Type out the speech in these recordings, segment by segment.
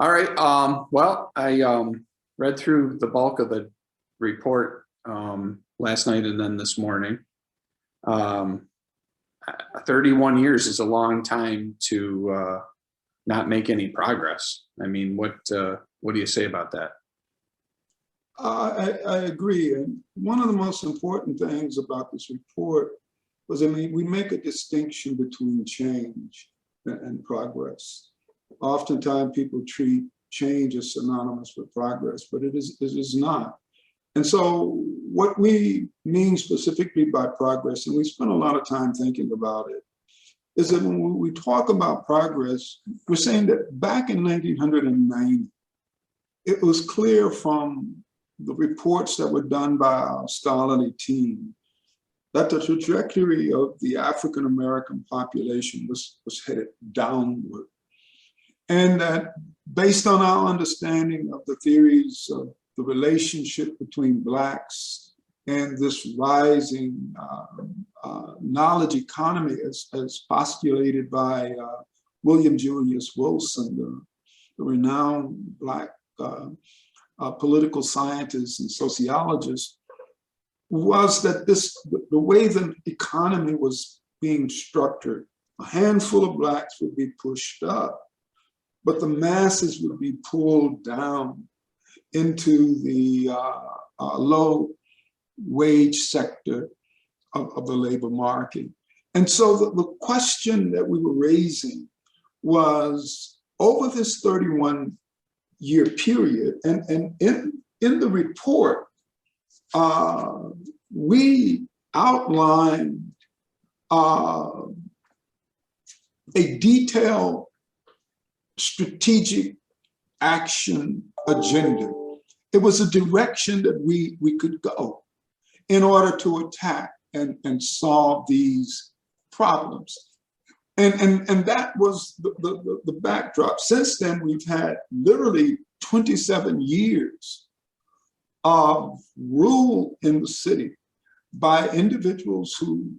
All right. Well, I read through the bulk of the report last night and then this morning. 31 years is a long time to not make any progress. I mean, what do you say about that? I agree. And one of the most important things about this report was, I mean, we make a distinction between change and progress. Oftentimes people treat change as synonymous with progress, but it is not. And so what we mean specifically by progress, and we spend a lot of time thinking about it, is that when we talk about progress, we're saying that back in 1990, it was clear from the reports that were done by our scholarly team that the trajectory of the African-American population was headed downward. And that based on our understanding of the theories of the relationship between Blacks and this rising knowledge economy as postulated by William Julius Wilson, the renowned Black political scientist and sociologist, was that the way the economy was being structured, a handful of Blacks would be pushed up, but the masses would be pulled down into the low wage sector of the labor market. And so the question that we were raising was, over this 31-year period, and in the report, we outlined a detailed strategic action agenda. It was a direction that we could go in order to attack and solve these problems. And that was the backdrop. Since then, we've had literally 27 years of rule in the city by individuals who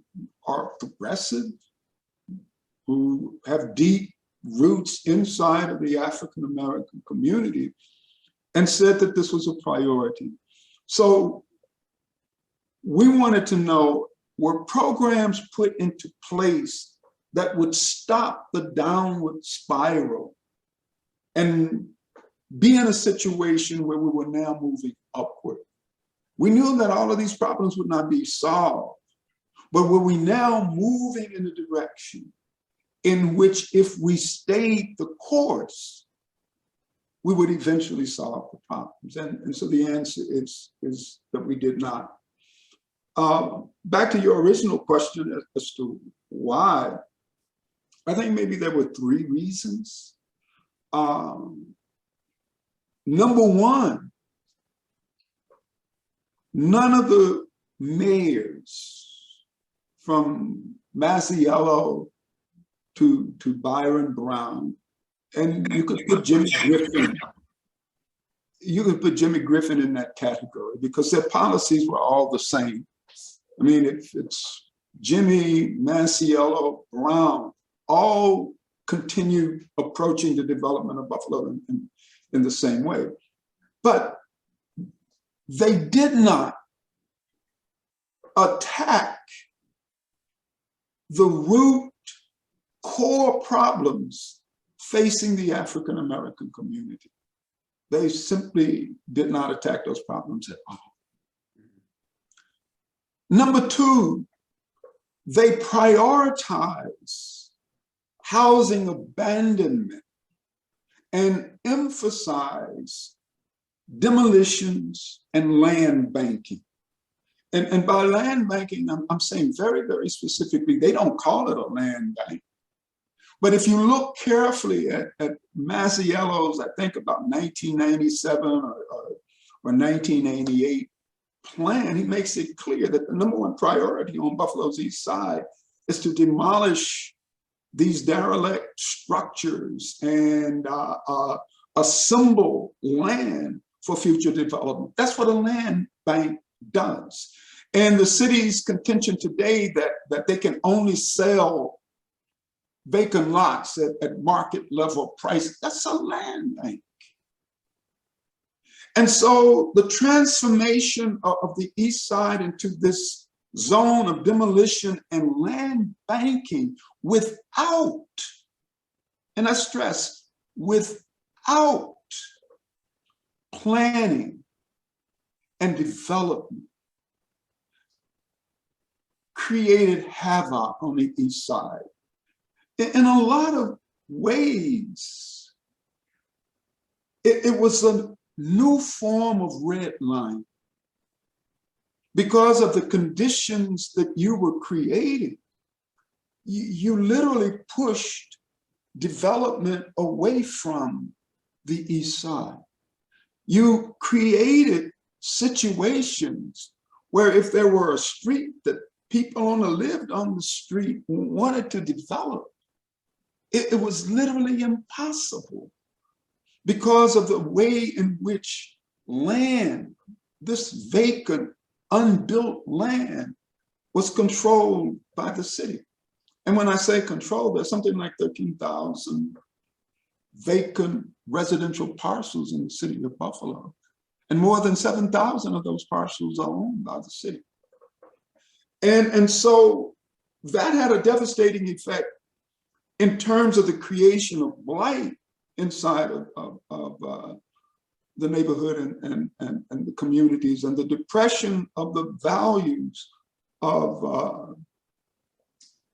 are progressive, who have deep roots inside of the African-American community, and said that this was a priority. So we wanted to know, were programs put into place that would stop the downward spiral and be in a situation where we were now moving upward? We knew that all of these problems would not be solved, but were we now moving in a direction in which, if we stayed the course, we would eventually solve the problems? And so the answer is that we did not. Back to your original question as to why, I think maybe there were three reasons. Number one, none of the mayors from Masiello to Byron Brown, and you could put Jimmy Griffin, in that category because their policies were all the same. I mean, if it's Jimmy, Masiello, Brown, all continue approaching the development of Buffalo in the same way. But they did not attack the root core problems facing the African-American community. They simply did not attack those problems at all. Number two, they prioritize housing abandonment and emphasize demolitions and land banking. And by land banking, I'm saying very, very specifically, they don't call it a land bank. But if you look carefully at Masiello's, I think about 1997 or 1988 plan, he makes it clear that the number one priority on Buffalo's East Side is to demolish these derelict structures and assemble land for future development. That's what a land bank does. And the city's contention today that they can only sell vacant lots at market level price, that's a land bank. And so the transformation of the East Side into this zone of demolition and land banking without, and I stress, without planning and development, created havoc on the East Side. In a lot of ways, it was a new form of redlining because of the conditions that you were creating. You literally pushed development away from the East Side. You created situations where if there were a street that people lived on the street wanted to develop, it was literally impossible because of the way in which land, this vacant, unbuilt land, was controlled by the city. And when I say control, there's something like 13,000 vacant residential parcels in the city of Buffalo. And more than 7,000 of those parcels are owned by the city. And so that had a devastating effect in terms of the creation of blight inside of the neighborhood and the communities, and the depression of the values of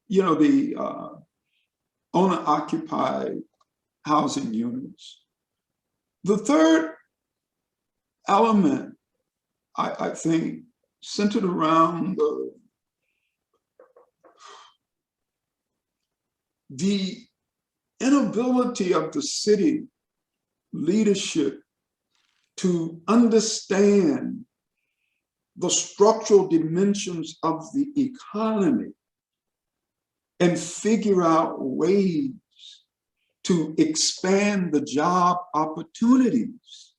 the owner-occupied housing units. The third element, I think, centered around the inability of the city leadership to understand the structural dimensions of the economy and figure out ways to expand the job opportunities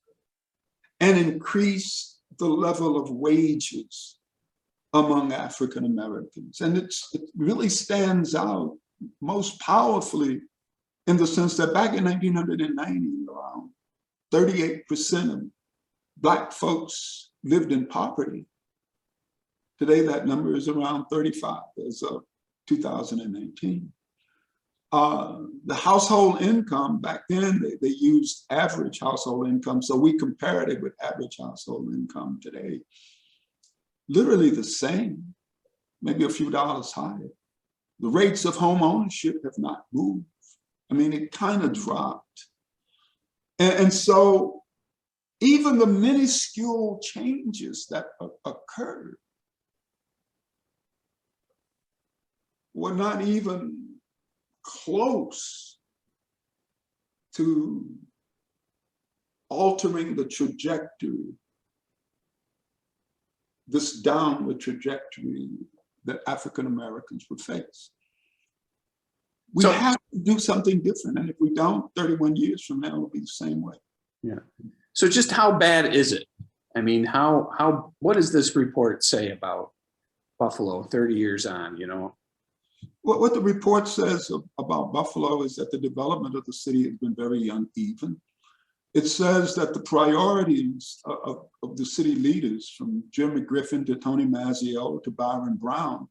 and increase the level of wages among African Americans. And it really stands out most powerfully in the sense that back in 1990, around 38% of Black folks lived in poverty. Today, that number is around 35 as of 2019. The household income, back then, they used average household income, so we compared it with average household income today. Literally the same, maybe a few dollars higher. The rates of home ownership have not moved. I mean, it kind of dropped. And so even the minuscule changes that occurred were not even close to altering the trajectory, this downward trajectory that African Americans would face. We have to do something different. And if we don't, 31 years from now, it'll be the same way. Yeah. So just how bad is it? I mean, what does this report say about Buffalo 30 years on, What the report says about Buffalo is that the development of the city has been very uneven. It says that the priorities of the city leaders, from Jim Griffin to Tony Mazzeo to Byron Brown,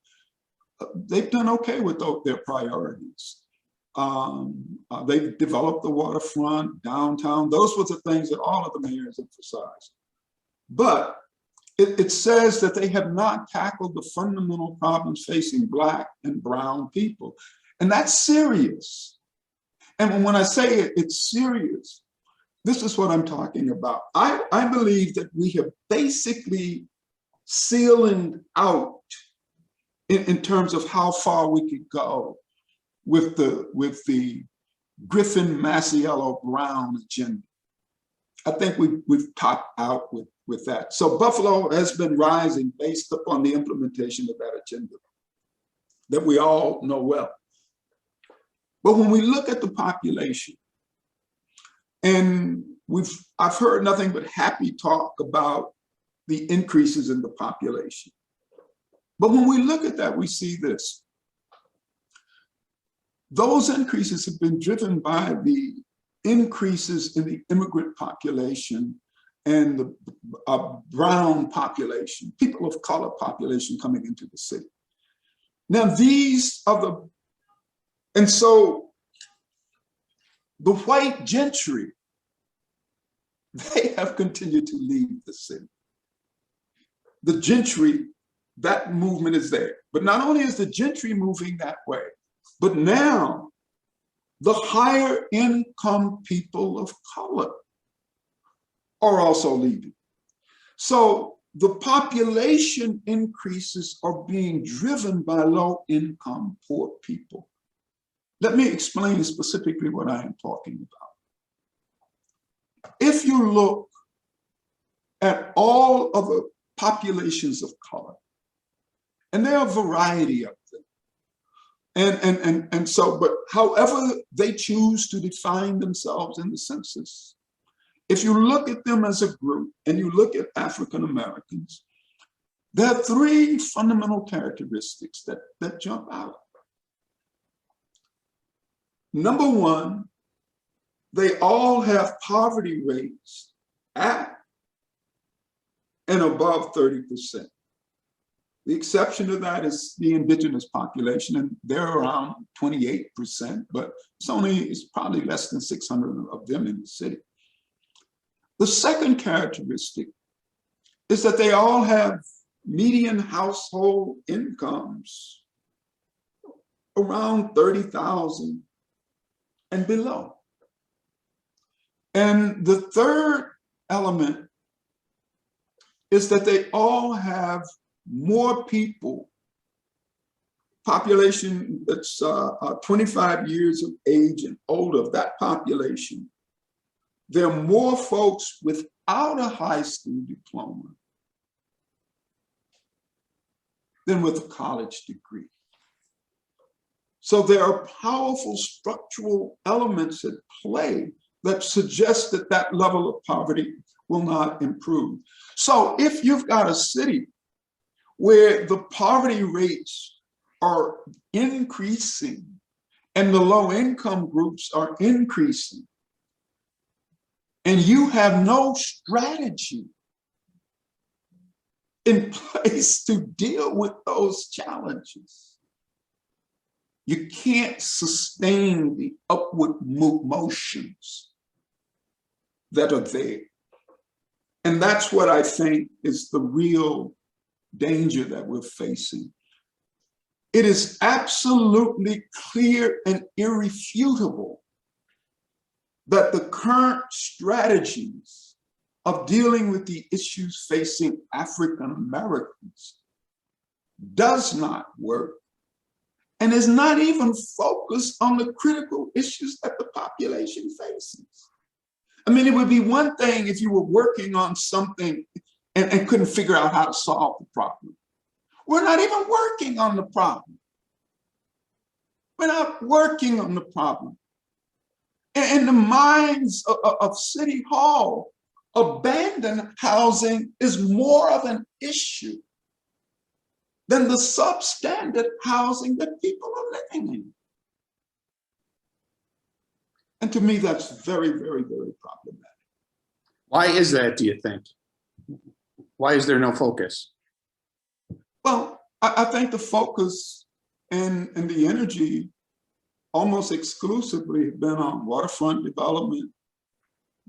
they've done okay with their priorities. They've developed the waterfront, downtown. Those were the things that all of the mayors emphasized. But it says that they have not tackled the fundamental problems facing Black and brown people. And that's serious. And when I say it's serious, this is what I'm talking about. I believe that we have basically ceilinged out in terms of how far we could go with the Griffin, Masiello, Brown agenda. I think we've topped out with that. So Buffalo has been rising based upon the implementation of that agenda that we all know well. But when we look at the population, and I've heard nothing but happy talk about the increases in the population. But when we look at that, we see this. Those increases have been driven by the increases in the immigrant population and the brown population, people of color population coming into the city. Now these are the, and so the white gentry, they have continued to leave the city. The gentry, that movement is there. But not only is the gentry moving that way, but now the higher income people of color are also leaving. So the population increases are being driven by low income, poor people. Let me explain specifically what I am talking about. If you look at all of the populations of color, and there are a variety of them, and so, but however they choose to define themselves in the census, if you look at them as a group and you look at African Americans, there are three fundamental characteristics that jump out. Number one, they all have poverty rates at and above 30%. The exception to that is the indigenous population, and they're around 28%, but it's probably less than 600 of them in the city. The second characteristic is that they all have median household incomes around 30,000 and below. And the third element is that they all have more people, population that's 25 years of age and older, of that population. There are more folks without a high school diploma than with a college degree. So there are powerful structural elements at play that suggest that that level of poverty will not improve. So if you've got a city where the poverty rates are increasing and the low income groups are increasing, and you have no strategy in place to deal with those challenges, you can't sustain the upward motions that are there. And that's what I think is the real danger that we're facing. It is absolutely clear and irrefutable that the current strategies of dealing with the issues facing African Americans does not work and is not even focused on the critical issues that the population faces. I mean, it would be one thing if you were working on something and couldn't figure out how to solve the problem. We're not even working on the problem. We're not working on the problem. In the minds of City Hall, abandoned housing is more of an issue than the substandard housing that people are living in. And to me, that's very, very, very problematic. Why is that, do you think? Why is there no focus? Well, I think the focus and the energy almost exclusively have been on waterfront development,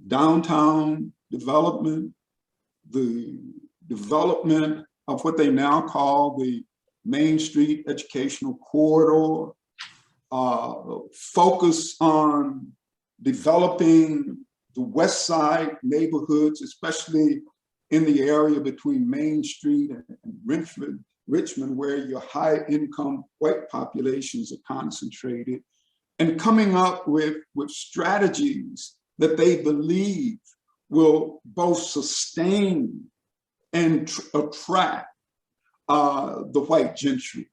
downtown development, the development of what they now call the Main Street Educational Corridor, focus on developing the West Side neighborhoods, especially in the area between Main Street and Richmond, where your high income white populations are concentrated, and coming up with strategies that they believe will both sustain and attract the white gentry.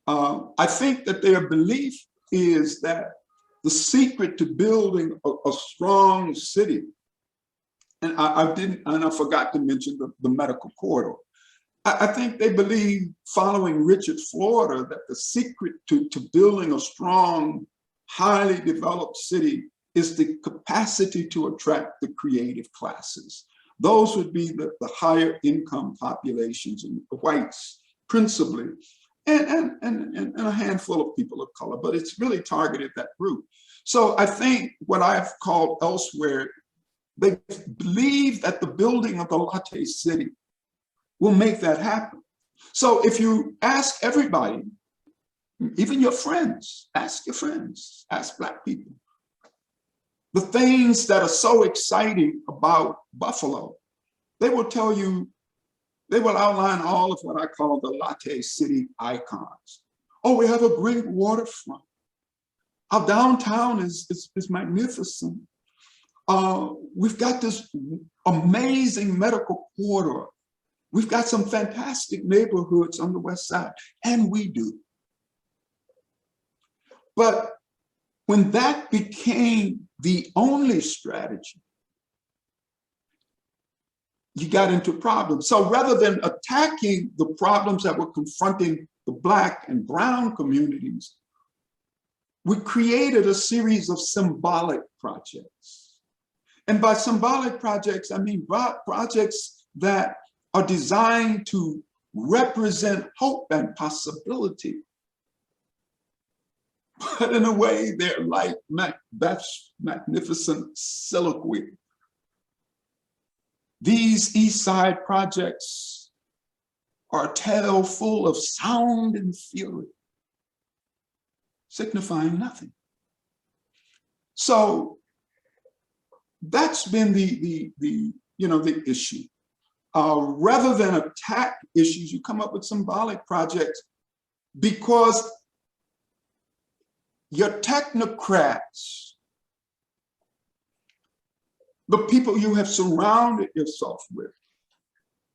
I think that their belief is that the secret to building a strong city, and I forgot to mention the medical corridor. I think they believe, following Richard Florida, that the secret to building a strong, highly developed city is the capacity to attract the creative classes. Those would be the higher income populations and the whites principally, and a handful of people of color, but it's really targeted that group. So I think what I've called elsewhere, they believe that the building of the latte city will make that happen. So if you ask everybody, even your friends, ask Black people, the things that are so exciting about Buffalo, they will tell you, they will outline all of what I call the latte city icons. Oh, we have a great waterfront. Our downtown is magnificent. We've got this amazing medical corridor. We've got some fantastic neighborhoods on the west side, and we do. But when that became the only strategy, you got into problems. So rather than attacking the problems that were confronting the Black and brown communities, we created a series of symbolic projects. And by symbolic projects, I mean projects that are designed to represent hope and possibility. But in a way, they're like Macbeth's magnificent soliloquy. These East Side projects are a tale full of sound and fury, signifying nothing. So that's been the issue. Rather than attack issues, you come up with symbolic projects because your technocrats, the people you have surrounded yourself with,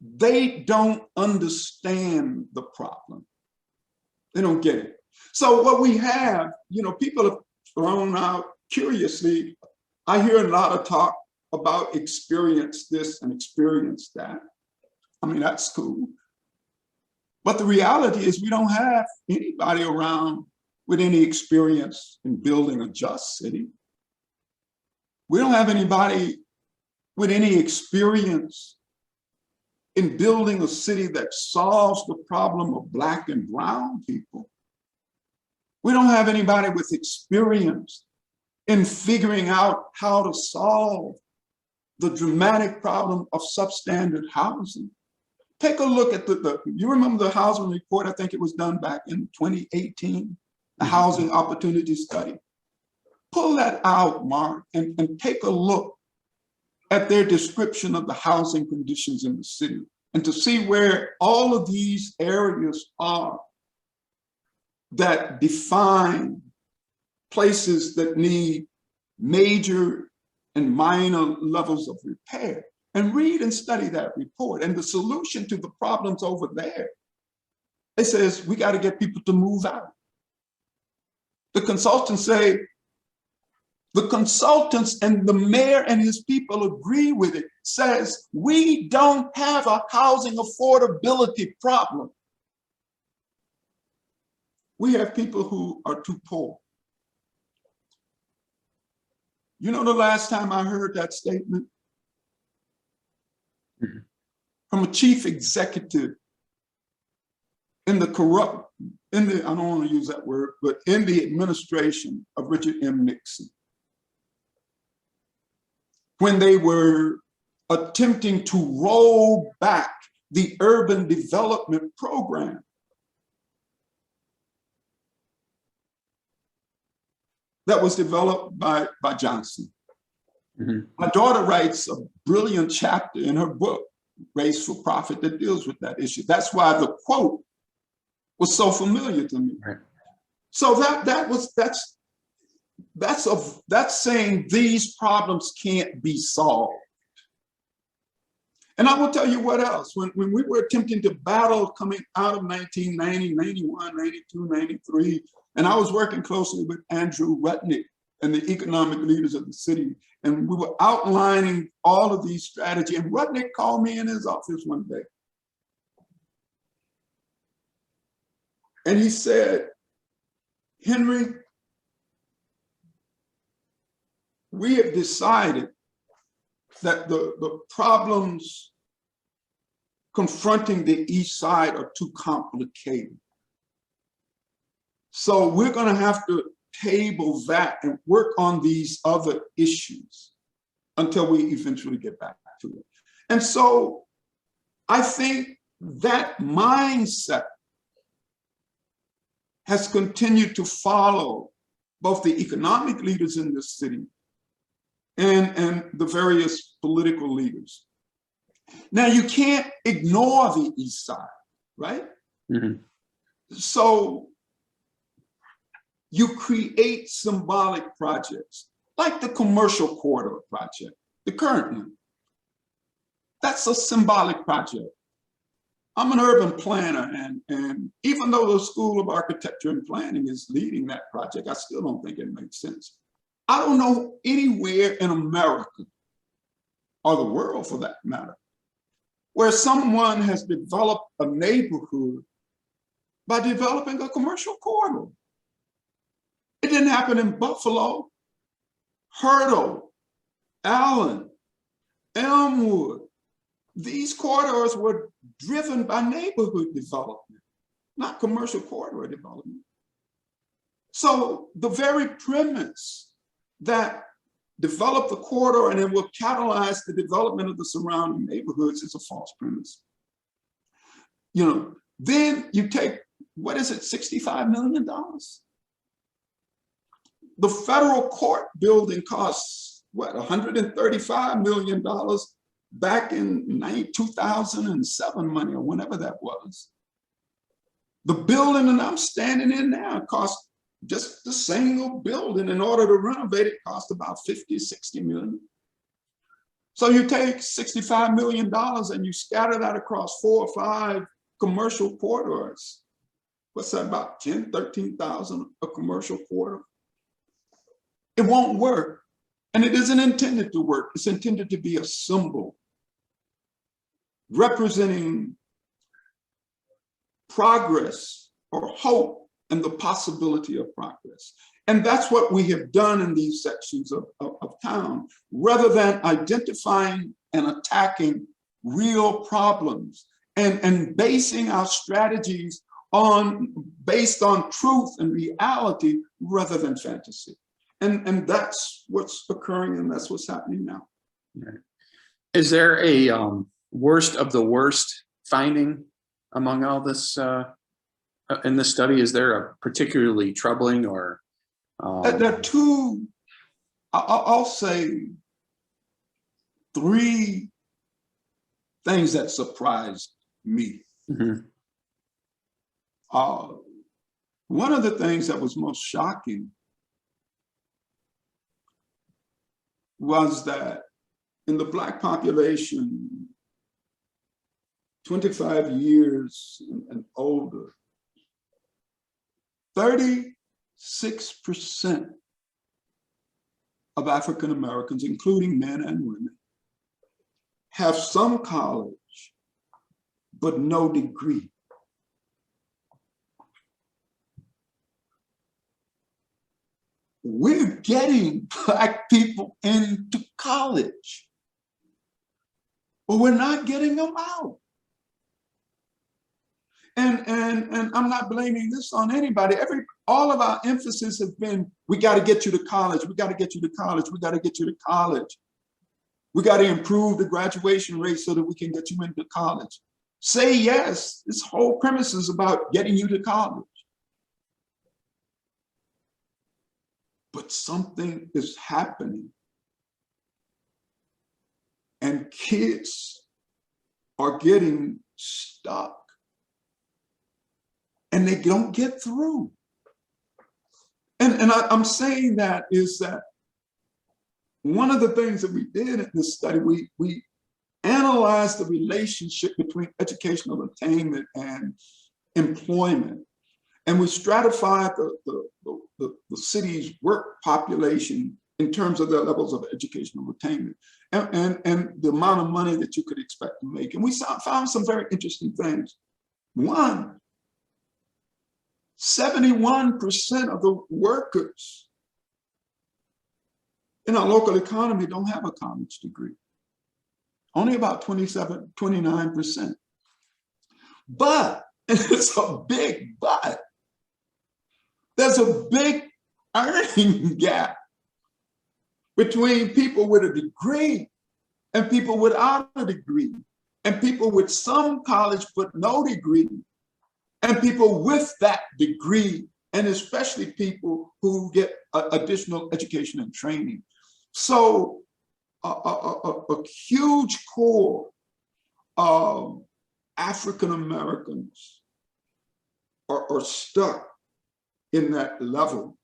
they don't understand the problem. They don't get it. So what we have, people have thrown out curiously. I hear a lot of talk about experience this and experience that. I mean, that's cool. But the reality is we don't have anybody around with any experience in building a just city. We don't have anybody with any experience in building a city that solves the problem of Black and brown people. We don't have anybody with experience in figuring out how to solve the dramatic problem of substandard housing. Take a look at you remember the housing report, I think it was done back in 2018, the Housing Opportunity Study. Pull that out, Mark, and take a look at their description of the housing conditions in the city, and to see where all of these areas are that define places that need major and minor levels of repair. And read and study that report. And the solution to the problems over there, it says we got to get people to move out. The consultants say, the consultants and the mayor and his people agree with it, says we don't have a housing affordability problem. We have people who are too poor. You know the last time I heard that statement? From a chief executive in the I don't want to use that word, but in the administration of Richard M. Nixon, when they were attempting to roll back the urban development program. That was developed by Johnson. Mm-hmm. My daughter writes a brilliant chapter in her book, Race for Profit, that deals with that issue. That's why the quote was so familiar to me. Right. So that's saying these problems can't be solved. And I will tell you what else. When we were attempting to battle coming out of 1990, 91, 92, 93, and I was working closely with Andrew Rudnick and the economic leaders of the city, and we were outlining all of these strategies. And Rudnick called me in his office one day. And he said, Henry, we have decided that the problems confronting the East Side are too complicated. So we're going to have to table that and work on these other issues until we eventually get back to it. And so I think that mindset has continued to follow both the economic leaders in this city and the various political leaders. Now, you can't ignore the East Side, right? Mm-hmm. So you create symbolic projects like the commercial corridor project, the current one. That's a symbolic project. I'm an urban planner, and even though the School of Architecture and Planning is leading that project, I still don't think it makes sense. I don't know anywhere in America, or the world for that matter, where someone has developed a neighborhood by developing a commercial corridor. It didn't happen in Buffalo, Hurdle, Allen, Elmwood. These corridors were driven by neighborhood development, not commercial corridor development. So the very premise that develop the corridor and it will catalyze the development of the surrounding neighborhoods is a false premise. You know, then you take, what is it, $65 million? The federal court building costs, what, $135 million back in 2007 money or whenever that was. The building that I'm standing in now costs, just the single building in order to renovate it cost about 50, 60 million. So you take $65 million and you scatter that across 4 or 5 commercial corridors. What's that, about 10, 13,000 a commercial corridor? It won't work. And it isn't intended to work. It's intended to be a symbol representing progress or hope and the possibility of progress. And that's what we have done in these sections of town, rather than identifying and attacking real problems and basing our strategies based on truth and reality rather than fantasy. And that's what's occurring, and that's what's happening now. Right. Is there a worst of the worst finding among all this in this study? Is there a particularly troubling or? There are two, I'll say 3 things that surprised me. Mm-hmm. One of the things that was most shocking was that in the Black population, 25 years and older, 36% of African Americans, including men and women, have some college, but no degree. We're getting Black people into college, but we're not getting them out. And I'm not blaming this on anybody. All of our emphasis has been, we got to get you to college. We got to get you to college. We got to get you to college. We got to improve the graduation rate so that we can get you into college. Say yes. This whole premise is about getting you to college. But something is happening. And kids are getting stuck. And they don't get through. And I'm saying that is that one of the things that we did in this study, we analyzed the relationship between educational attainment and employment. And we stratified the city's work population in terms of their levels of educational attainment and the amount of money that you could expect to make. And we found some very interesting things. One, 71% of the workers in our local economy don't have a college degree. only about 27, 29%. But, and it's a big but, there's a big earning gap between people with a degree and people without a degree, and people with some college but no degree, and people with that degree, and especially people who get additional education and training. So a huge core of African Americans are stuck in that level.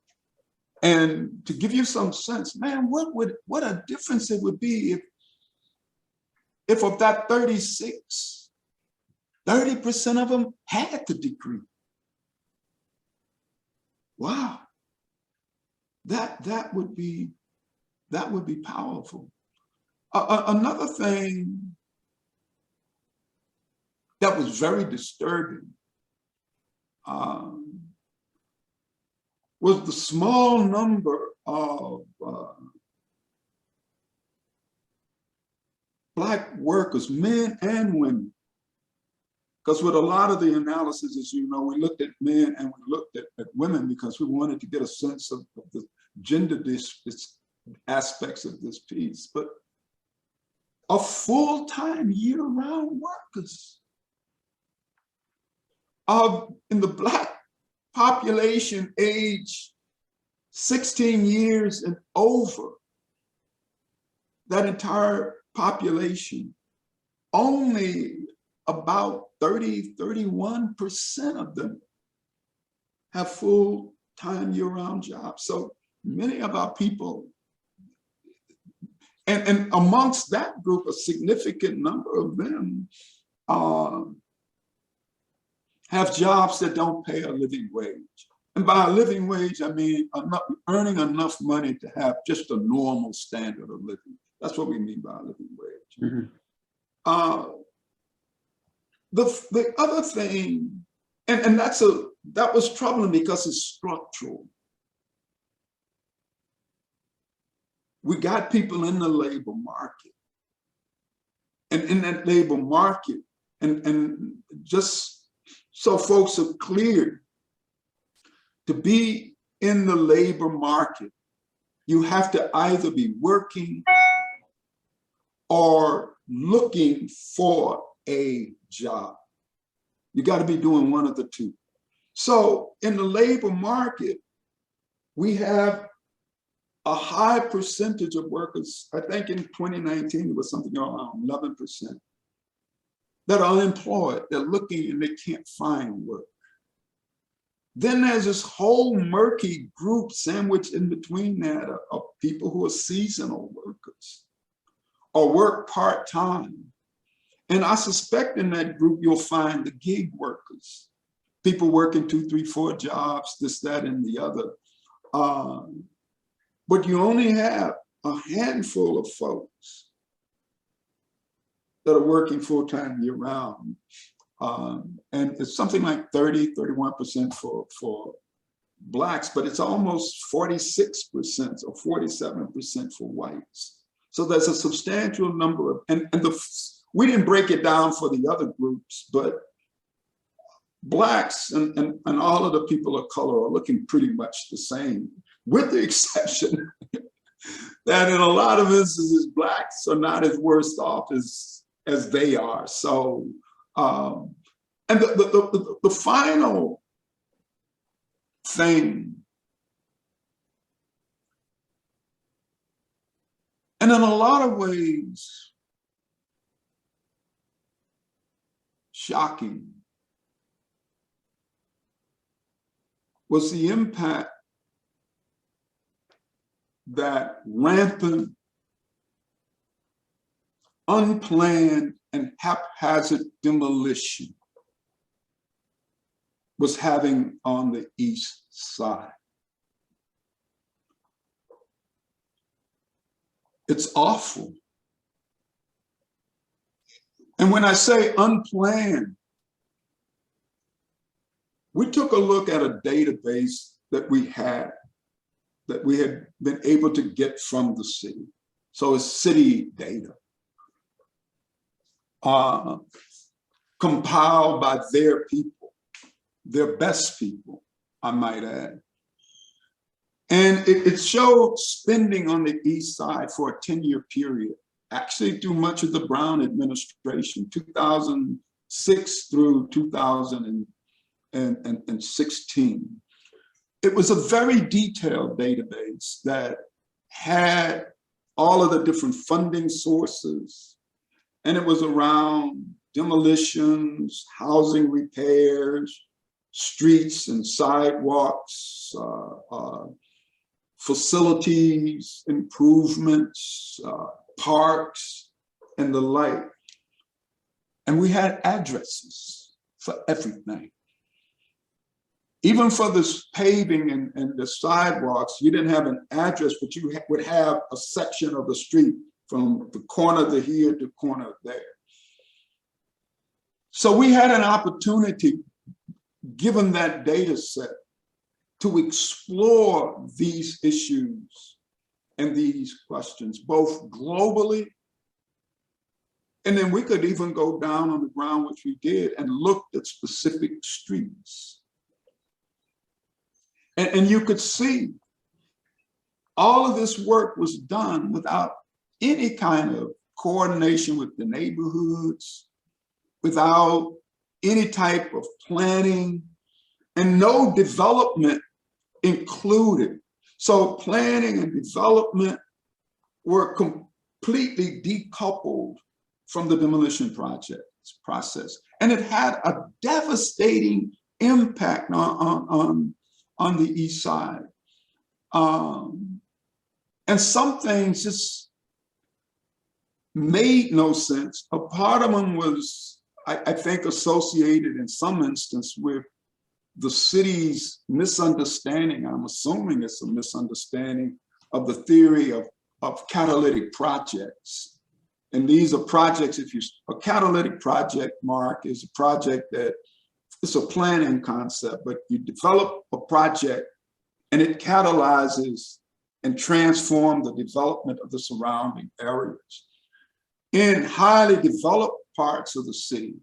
And to give you some sense, man, what a difference it would be if of that 36, 30% of them had the degree. Wow, that would be powerful. Another thing that was very disturbing was the small number of Black workers, men and women. Because with a lot of the analysis, as you know, we looked at men and we looked at women because we wanted to get a sense of the gender aspects of this piece. But of full-time year-round workers, in the Black population age 16 years and over, that entire population, only about 31% of them have full-time year-round jobs. So many of our people, and amongst that group, a significant number of them have jobs that don't pay a living wage. And by a living wage, I mean earning enough money to have just a normal standard of living. That's what we mean by a living wage. Mm-hmm. The other thing, and that was troubling because it's structural. We got people in the labor market. And in that labor market, and just so folks are clear, to be in the labor market, you have to either be working or looking for a job. You got to be doing one of the two. So in the labor market, we have a high percentage of workers, I think in 2019, it was something around 11%, that are unemployed. They're looking and they can't find work. Then there's this whole murky group sandwiched in between that of people who are seasonal workers or work part-time. And I suspect in that group, you'll find the gig workers, people working 2, 3, 4 jobs, this, that, and the other. But you only have a handful of folks that are working full-time year-round. And it's something like 30, 31% for Blacks, but it's almost 46% or 47% for whites. So there's a substantial number of, we didn't break it down for the other groups, but Blacks and all of the people of color are looking pretty much the same, with the exception that in a lot of instances, Blacks are not as worse off as they are. So, and the final thing, and in a lot of ways, shocking, was the impact that rampant, unplanned, and haphazard demolition was having on the East Side. It's awful. And when I say unplanned, we took a look at a database that we had been able to get from the city. So it's city data. compiled by their people, their best people, I might add. And it showed spending on the East Side for a 10-year period, actually through much of the Brown administration, 2006 through 2016. It was a very detailed database that had all of the different funding sources, and it was around demolitions, housing repairs, streets and sidewalks, facilities, improvements, parks, and the like. And we had addresses for everything. Even for this paving and the sidewalks, you didn't have an address, but you would have a section of the street from the corner to here to corner there. So we had an opportunity, given that data set, to explore these issues and these questions, both globally, and then we could even go down on the ground, which we did, and looked at specific streets. And you could see all of this work was done without any kind of coordination with the neighborhoods, without any type of planning, and no development included. So planning and development were completely decoupled from the demolition process. And it had a devastating impact on the East Side. And some things just made no sense. A part of them was, I think, associated in some instance with the city's misunderstanding. I'm assuming it's a misunderstanding of the theory of catalytic projects. And these are projects, a catalytic project, Mark, is a project that it's a planning concept, but you develop a project and it catalyzes and transforms the development of the surrounding areas. In highly developed parts of the city,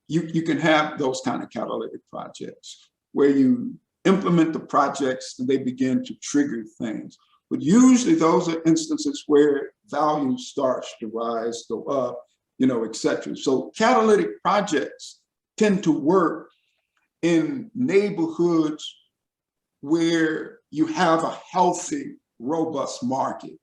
you can have those kind of catalytic projects where you implement the projects and they begin to trigger things. But usually those are instances where value starts to rise, go up, et cetera. So catalytic projects tend to work in neighborhoods where you have a healthy, robust market.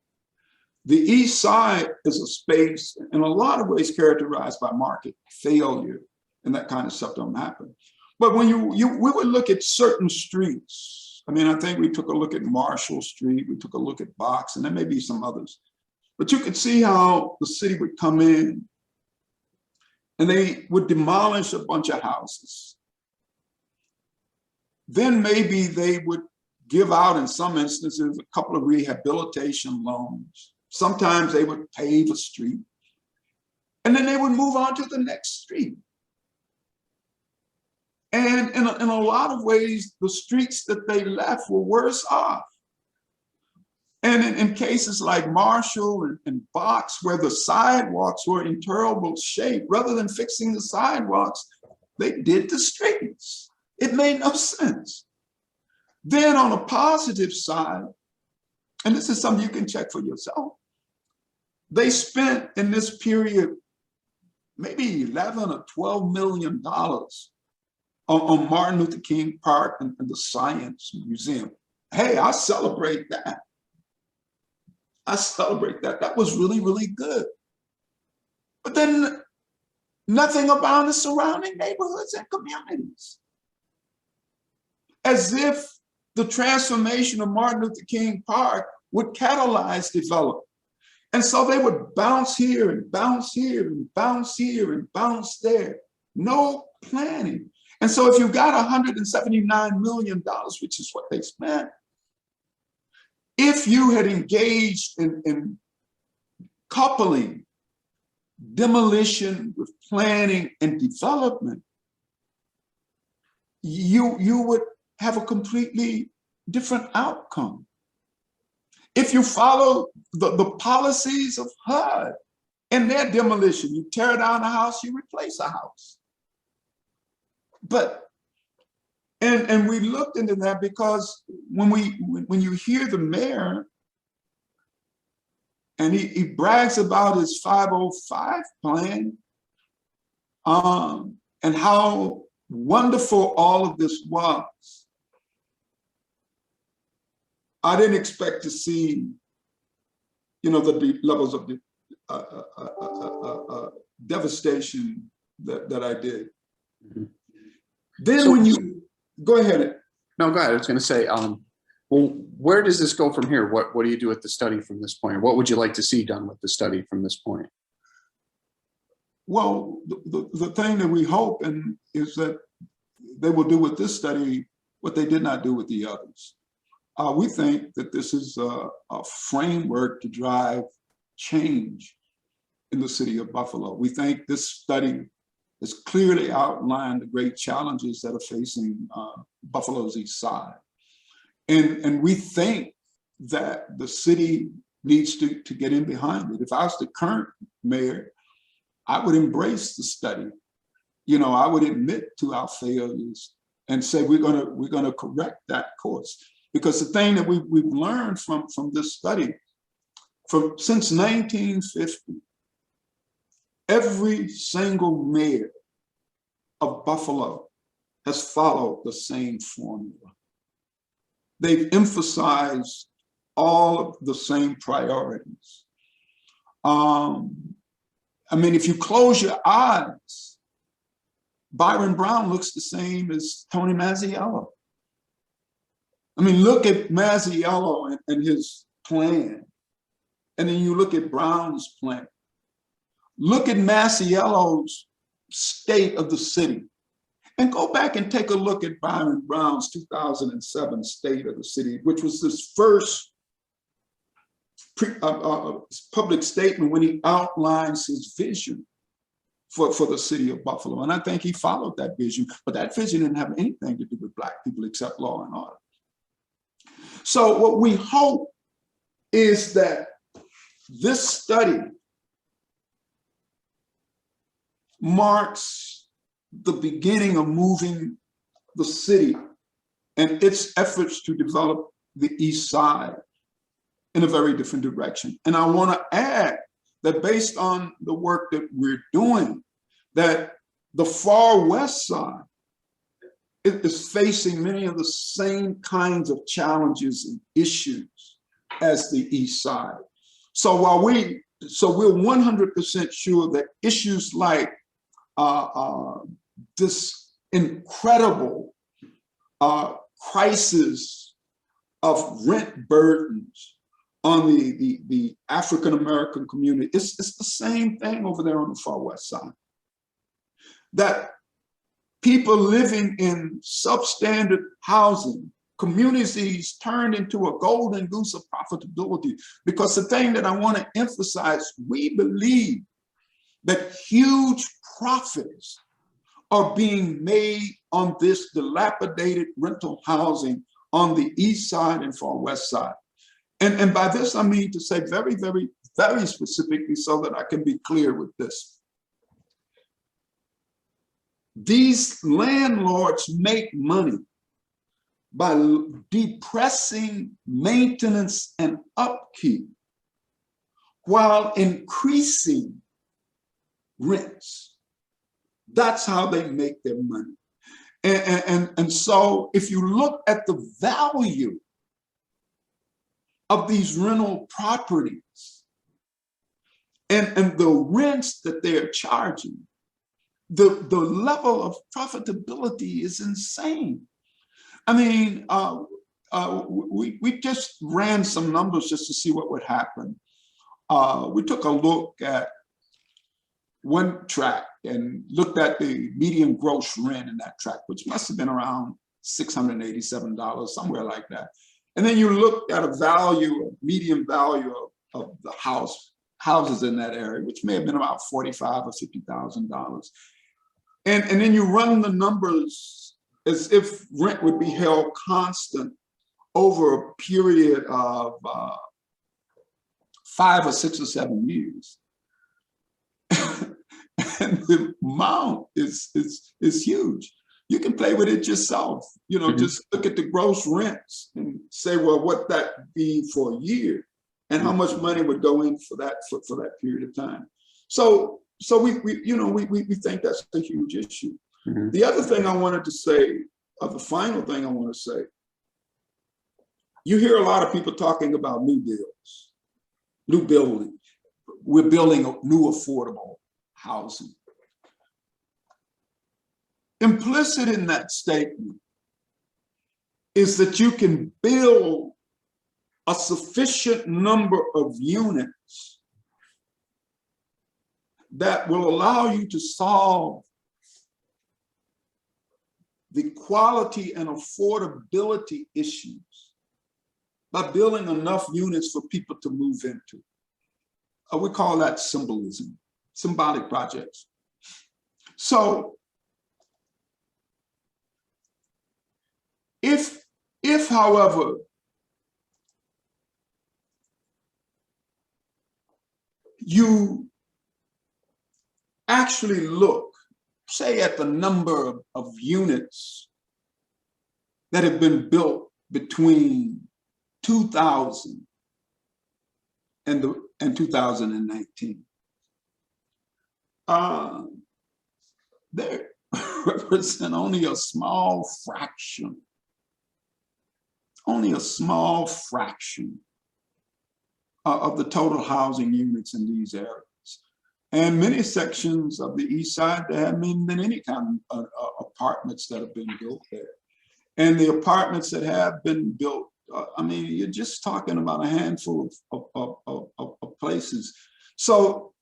The East Side is a space in a lot of ways characterized by market failure, and that kind of stuff don't happen. But when we would look at certain streets, I mean, I think we took a look at Marshall Street, we took a look at Box, and there may be some others. But you could see how the city would come in and they would demolish a bunch of houses. Then maybe they would give out, in some instances, a couple of rehabilitation loans. Sometimes they would pave a street, and then they would move on to the next street. And in a lot of ways, the streets that they left were worse off. And in cases like Marshall and Box, where the sidewalks were in terrible shape, rather than fixing the sidewalks, they did the streets. It made no sense. Then on a positive side, and this is something you can check for yourself, they spent in this period maybe 11 or $12 million on Martin Luther King Park and the Science Museum. Hey, I celebrate that. I celebrate that. That was really, really good. But then nothing about the surrounding neighborhoods and communities. As if the transformation of Martin Luther King Park would catalyze development. And so they would bounce here and bounce here and bounce here and bounce there. No planning. And so if you got $179 million, which is what they spent, if you had engaged in coupling demolition with planning and development, you would have a completely different outcome. If you follow the policies of HUD, In their demolition, you tear down a house, you replace a house. But, and we looked into that because when you hear the mayor, and he brags about his 505 plan, and how wonderful all of this was. I didn't expect to see, the levels of devastation that I did. Mm-hmm. Then so, when you, go ahead. No, go ahead. I was going to say, well, where does this go from here? What do you do with the study from this point? What would you like to see done with the study from this point? Well, the thing that we hope is that they will do with this study what they did not do with the others. We think that this is a framework to drive change in the city of Buffalo. We think this study has clearly outlined the great challenges that are facing Buffalo's east side. And we think that the city needs to get in behind it. If I was the current mayor, I would embrace the study. I would admit to our failures and say we're gonna correct that course. Because the thing that we've learned from this study, since 1950, every single mayor of Buffalo has followed the same formula. They've emphasized all of the same priorities. If you close your eyes, Byron Brown looks the same as Tony Mazziello. Look at Mazziello and his plan, and then you look at Brown's plan. Look at Mazziello's state of the city, and go back and take a look at Byron Brown's 2007 state of the city, which was his first public statement when he outlines his vision for the city of Buffalo. And I think he followed that vision, but that vision didn't have anything to do with Black people except law and order. So what we hope is that this study marks the beginning of moving the city and its efforts to develop the East Side in a very different direction. And I want to add that based on the work that we're doing, that the far West Side is facing many of the same kinds of challenges and issues as the East Side. So we're 100% sure that issues like this incredible crisis of rent burdens on the African-American community, it's the same thing over there on the far West Side. That people living in substandard housing, communities turned into a golden goose of profitability. Because the thing that I want to emphasize, we believe that huge profits are being made on this dilapidated rental housing on the East Side and far West Side. And by this, I mean to say very, very, very specifically so that I can be clear with this. These landlords make money by depressing maintenance and upkeep while increasing rents. That's how they make their money. And so if you look at the value of these rental properties and the rents that they're charging, the level of profitability is insane. I mean, we just ran some numbers just to see what would happen. We took a look at one tract and looked at the median gross rent in that tract, which must have been around $687, somewhere like that. And then you looked at a value, a median value of the houses in that area, which may have been about $45,000 or $50,000. And then you run the numbers as if rent would be held constant over a period of 5 or 6 or 7 years. And the amount is huge. You can play with it yourself. You know, just look at the gross rents and say, well, what that be for a year, and how much money would go in for that for that period of time. So we think that's a huge issue. The other thing I wanted to say, the final thing I want to say, you hear a lot of people talking about new builds, new building. We're building a new affordable housing. Implicit in that statement is that you can build a sufficient number of units that will allow you to solve the quality and affordability issues by building enough units for people to move into. We call that symbolism, symbolic projects. So if however, you actually look, say, at the number of units that have been built between 2000 and 2019, they represent only a small fraction of the total housing units in these areas. And many sections of the east side, there haven't been any kind of apartments that have been built there. And the apartments that have been built, I mean, you're just talking about a handful of places. So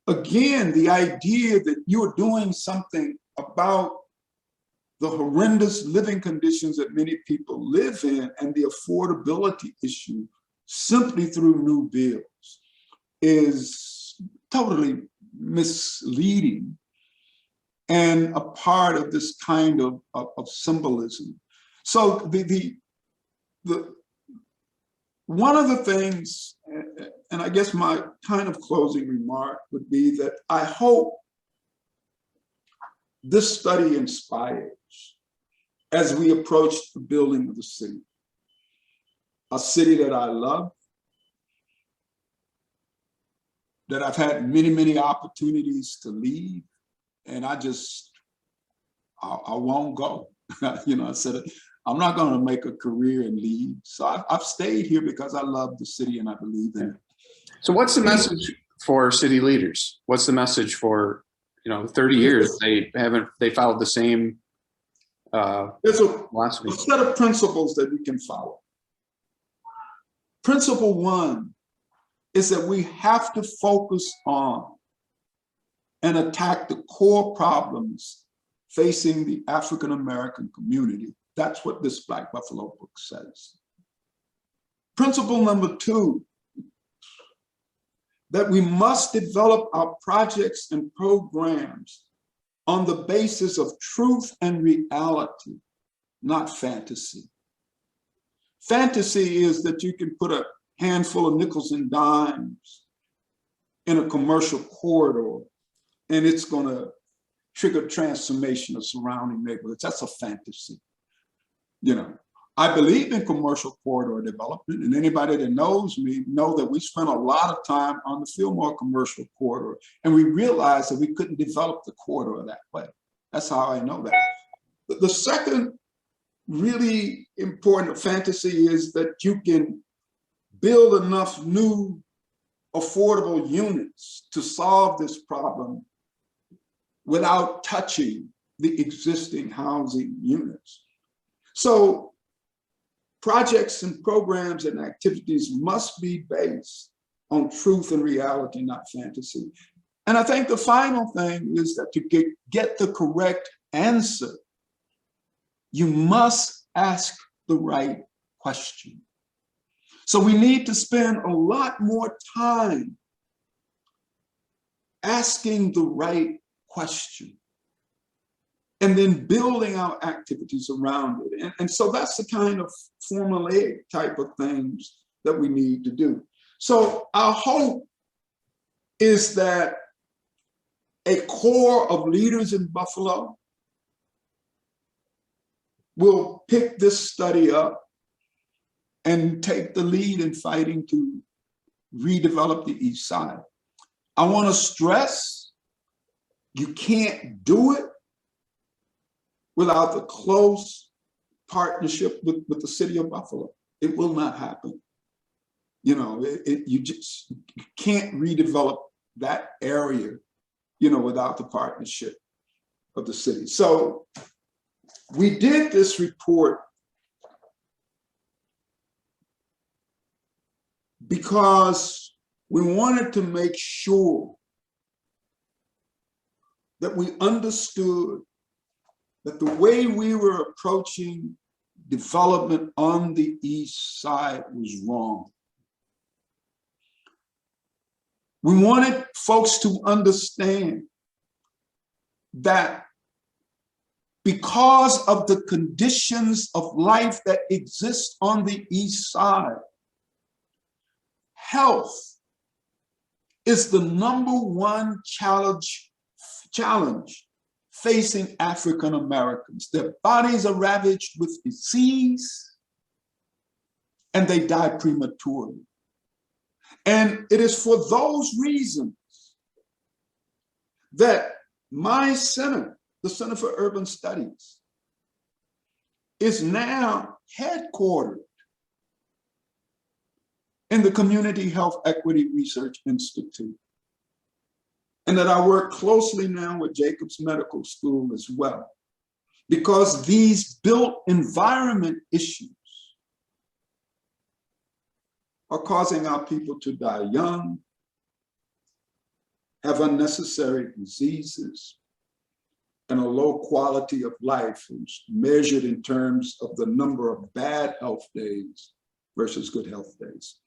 again, the idea that you're doing something about the horrendous living conditions that many people live in and the affordability issue simply through new builds is totally misleading and a part of this kind of symbolism. So one of the things, and I guess my kind of closing remark would be that I hope this study inspires as we approach the building of the city, a city that I love, that I've had many, many opportunities to leave, and I won't go. You know, I said, I'm not going to make a career and leave. So I've stayed here because I love the city and I believe in it. So what's the message for city leaders? What's the message for, 30 years they followed the same There's philosophy? a set of principles that we can follow. Principle one is that we have to focus on and attack the core problems facing the African-American community. That's what this Black Buffalo book says. Principle number two, that we must develop our projects and programs on the basis of truth and reality, not fantasy. Fantasy is that you can put a handful of nickels and dimes in a commercial corridor and it's going to trigger transformation of surrounding neighborhoods. That's a fantasy. I believe in commercial corridor development, and anybody that knows me know that we spent a lot of time on the Fillmore commercial corridor, and we realized that we couldn't develop the corridor that way. That's how I know that. The second really important fantasy is that you can build enough new affordable units to solve this problem without touching the existing housing units. So projects and programs and activities must be based on truth and reality, not fantasy. And I think the final thing is that to get the correct answer, you must ask the right question. So we need to spend a lot more time asking the right question and then building our activities around it. And so that's the kind of formulaic type of things that we need to do. So our hope is that a core of leaders in Buffalo will pick this study up and take the lead in fighting to redevelop the East Side. I want to stress, you can't do it without the close partnership with the city of Buffalo. It will not happen. You know, you can't redevelop that area, you know, without the partnership of the city. So we did this report because we wanted to make sure that we understood that the way we were approaching development on the East Side was wrong. We wanted folks to understand that because of the conditions of life that exist on the East Side, health is the #1 challenge facing African Americans. Their bodies are ravaged with disease and they die prematurely. And it is for those reasons that my center, the Center for Urban Studies, is now headquartered in the Community Health Equity Research Institute. And that I work closely now with Jacobs Medical School as well, because these built environment issues are causing our people to die young, have unnecessary diseases, and a low quality of life is measured in terms of the number of bad health days versus good health days.